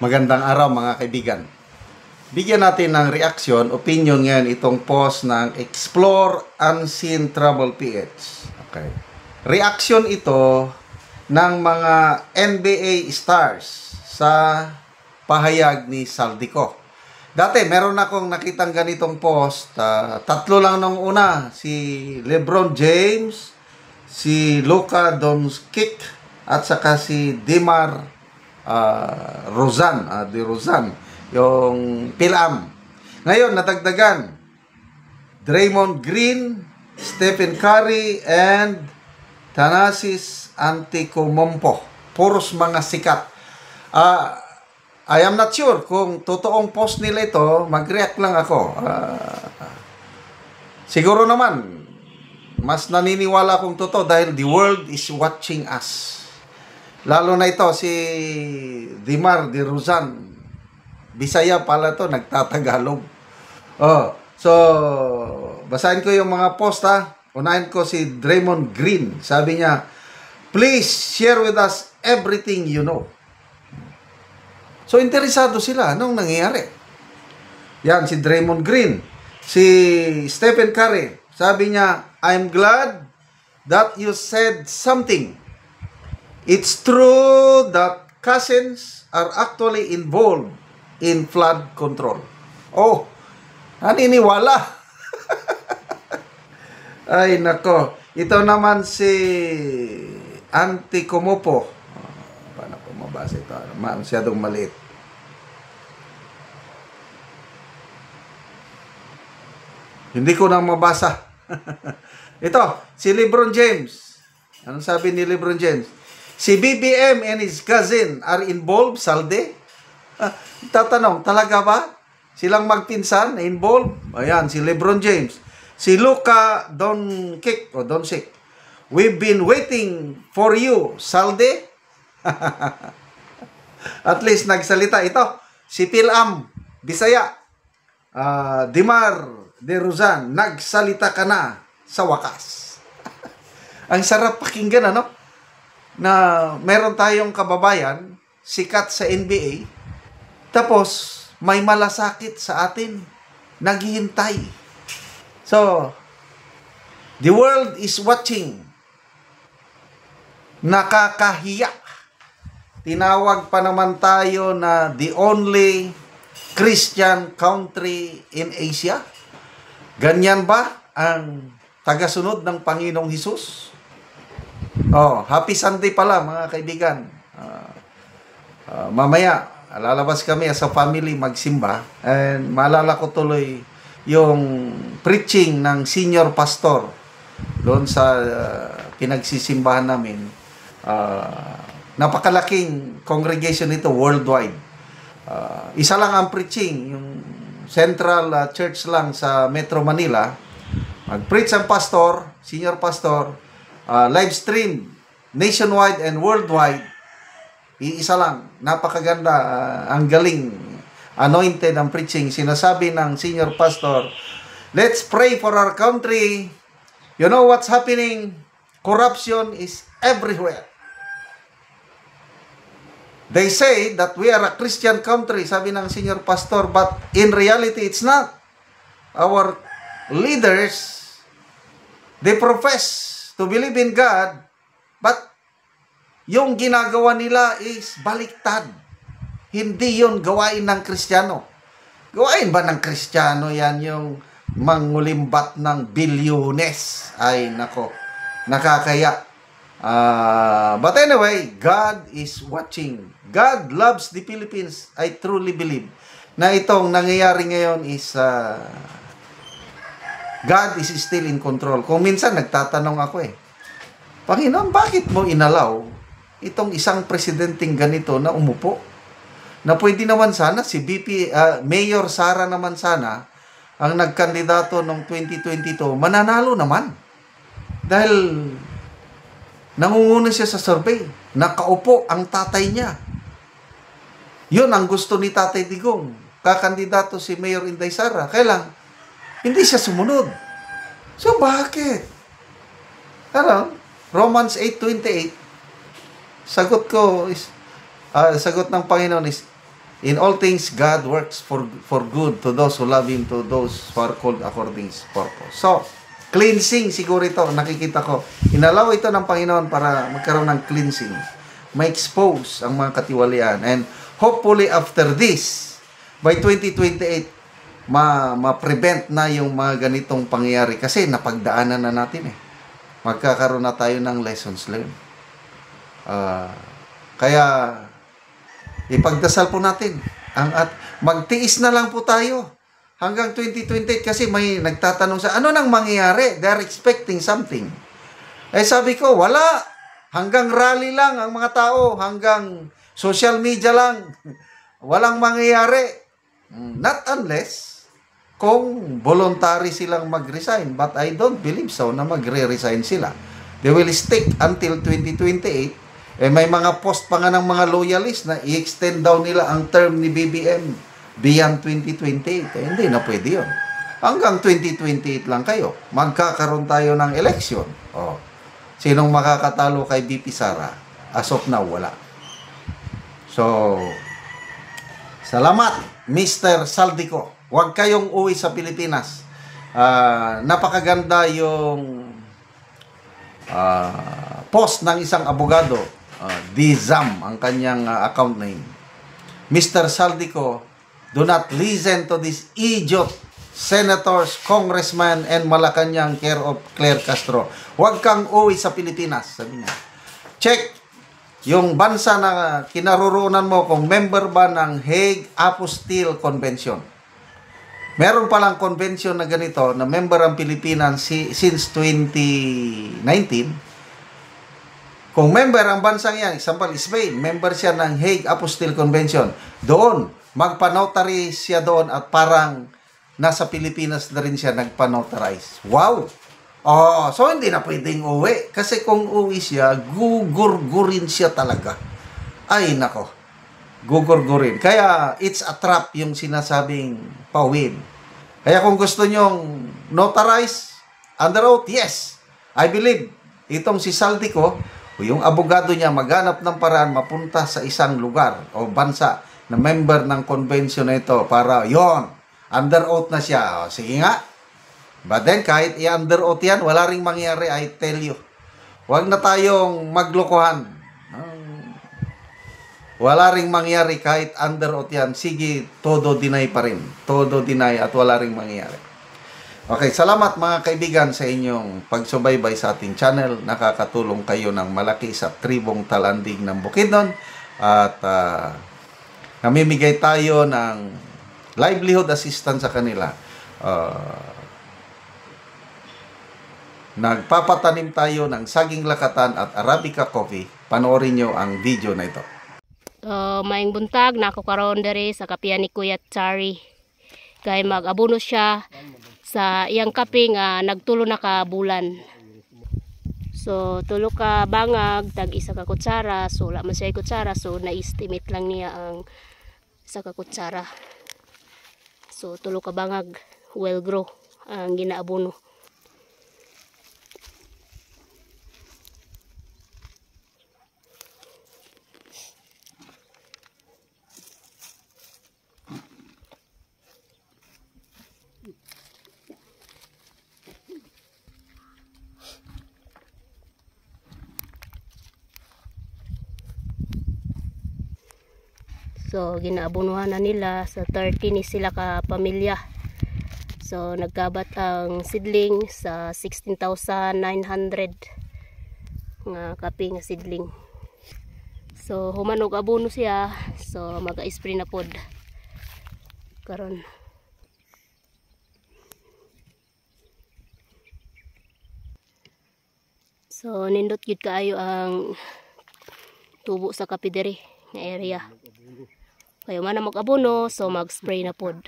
Magandang araw mga kaibigan. Bigyan natin ng reaction, opinion ngayon itong post ng Explore Unseen Trouble PH. Okay. Reaction ito ng mga NBA stars sa pahayag ni Saldico. Dati meron akong nakitang ganitong post, tatlo lang nung una, si LeBron James, si Luka Doncic at saka si DeMar DeRozan, yung Pilam. Ngayon, natagdagan Draymond Green, Stephen Curry, and Thanasis Antetokounmpo. Puros mga sikat. I am not sure kung totoong post nila ito. Mag-react lang ako. Siguro naman, mas naniniwala akong totoo dahil the world is watching us. Lalo na ito, si DeMar DeRozan. Bisaya pala to, nagtatagalog. So, basahin ko yung mga post ha. Unahin ko si Draymond Green. Sabi niya, please share with us everything you know. So, interesado sila. Anong nangyayari? Yan, si Draymond Green. Si Stephen Curry. Sabi niya, I'm glad that you said something. It's true that Cousins are actually involved in flood control. Oh, naniniwala. Ay, nako. Ito naman si Antetokounmpo. Paano ko mabasa ito? Masyadong maliit. Hindi ko na mabasa. Ito, si LeBron James. Anong sabi ni LeBron James? Si BBM and his cousin are involved, Salde? Tatanong, talaga ba? Silang magpinsan na involved? Ayan, si LeBron James. Si Luka Doncic. We've been waiting for you, Salde? At least nagsalita. Ito, si Pilam, Bisaya. DeMar DeRozan, nagsalita ka na sa wakas. Ang sarap pakinggan, ano? Na meron tayong kababayan, sikat sa NBA, tapos may malasakit sa atin, naghihintay. So, the world is watching. Nakakahiya. Tinawag pa naman tayo na the only Christian country in Asia. Ganyan ba ang tagasunod ng Panginoong Hesus? Happy Sunday pala mga kaibigan. Mamaya, lalabas kami as a family magsimba. And maalala ko tuloy yung preaching ng senior pastor doon sa pinagsisimbahan namin. Napakalaking congregation nito worldwide. Isa lang ang preaching, yung Central Church lang sa Metro Manila. Mag-preach ang pastor, senior pastor, live stream nationwide and worldwide. Iisa lang, napakaganda, ang galing, anointed ang preaching. Sinasabi ng senior pastor, let's pray for our country. You know what's happening? Corruption is everywhere. They say that we are a Christian country, sabi ng senior pastor, but in reality it's not. Our leaders, they profess to believe in God, but yung ginagawa nila is baliktad. Hindi yun gawain ng Kristiyano. Gawain ba ng Kristiyano yan yung mangulimbat ng bilyones? Ay, nako, nakakaya. But anyway, God is watching. God loves the Philippines. I truly believe na itong nangyayari ngayon is God is still in control. Kung minsan nagtatanong ako Panginoon, bakit mo inalaw itong isang presidenteng ganito na umupo? Na pwede naman sana si Mayor Sara naman sana ang nagkandidato noong 2022, mananalo naman. Dahil nangunguna siya sa survey. Nakaupo ang tatay niya. Yun ang gusto ni Tatay Digong. Kakandidato si Mayor Inday Sara. Kailang hindi siya sumunod. So, bakit? Romans 8:28, sagot ko is, sagot ng Panginoon is, In all things, God works for good to those who love Him, to those who are called according to His purpose. So, cleansing siguro ito, nakikita ko. Inalaw ito ng Panginoon para magkaroon ng cleansing. Ma-expose ang mga katiwalian. And hopefully after this, by 2028, ma-prevent na yung mga ganitong pangyayari. Kasi napagdaanan na natin eh. Magkakaroon na tayo ng lessons learned. Kaya, ipagdasal po natin. At magtiis na lang po tayo hanggang 2028 kasi may nagtatanong sa ano nang mangyayari? They're expecting something. Eh sabi ko, wala. Hanggang rally lang ang mga tao. Hanggang social media lang. Walang mangyayari. Not unless kung voluntary silang mag-resign. But I don't believe so na magre-resign sila. They will stick until 2028. Eh may mga post pa nga ng mga loyalists na i-extend daw nila ang term ni BBM beyond 2028. Eh, hindi na pwede yun. Hanggang 2028 lang kayo. Magkakaroon tayo ng election. Oh. Sinong makakatalo kay BP Sara? As of now, wala. So, salamat, Mr. Saldico. Huwag kayong uwi sa Pilipinas. Napakaganda yung post ng isang abogado. Dizam ang kanyang account name. Mr. Saldico, do not listen to this idiot senators, congressman, and Malacanang care of Claire Castro. Huwag kang uwi sa Pilipinas, sabi niya. Check yung bansa na kinaroroonan mo kung member ba ng Hague Apostille Convention. Meron palang convention na ganito na member ang Pilipinas since 2019. Kung member ang bansang yan, example, Spain, member siya ng Hague Apostille Convention, doon, magpanotary siya doon at parang nasa Pilipinas na rin siya nagpanotarize. Wow! Oh, so hindi na pwedeng uwi. Kasi kung uwi siya, gugurgurin siya talaga. Ay, nako. Gugurgurin. Kaya, it's a trap yung sinasabing pauwin. Kaya kung gusto nyong notarize, under oath, yes. I believe, itong si Saldico, yung abogado niya maghanap ng paraan mapunta sa isang lugar o bansa na member ng convention na ito para yon under oath na siya. O, sige nga. But then, kahit i-under oath yan, wala ring mangyari, I tell you. Huwag na tayong maglokohan. Wala ring mangyari kahit under oath yan. Sige, todo deny pa rin. Todo deny at wala ring mangyari. Okay, salamat mga kaibigan sa inyong pagsubaybay sa ating channel. Nakakatulong kayo ng malaki sa tribong Talandig ng Bukidnon. At namimigay tayo ng livelihood assistance sa kanila. Nagpapatanim tayo ng saging lakatan at Arabica coffee. Panoorin nyo ang video na ito. Maing buntag na ako karon dere sa kapian ni Kuya Chari. Kay mag-abono siya sa iyang kape nga nagtulo na ka bulan. So tulo ka bangag tag isa ka kutsara, so wala man siya kutsara, so na-estimate lang niya ang isa ka kutsara. So tulo ka bangag well grow ang ginaabono. So ginaabunuhan na nila sa 30 ni sila ka pamilya. So nagkabat ang seedling sa 16,900 nga kape nga seedling. So humanog abono siya, so maga-spray na pod karon. So nindot gyud kaayo ang tubo sa kape diri nga area. Kayo man na mag-abono, so mag-spray na pod.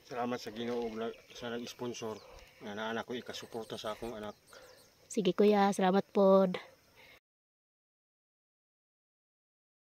Salamat sa Ginoo sa nag-sponsor nga naa ko ikasuporta sa akong anak. Sige kuya, salamat pod.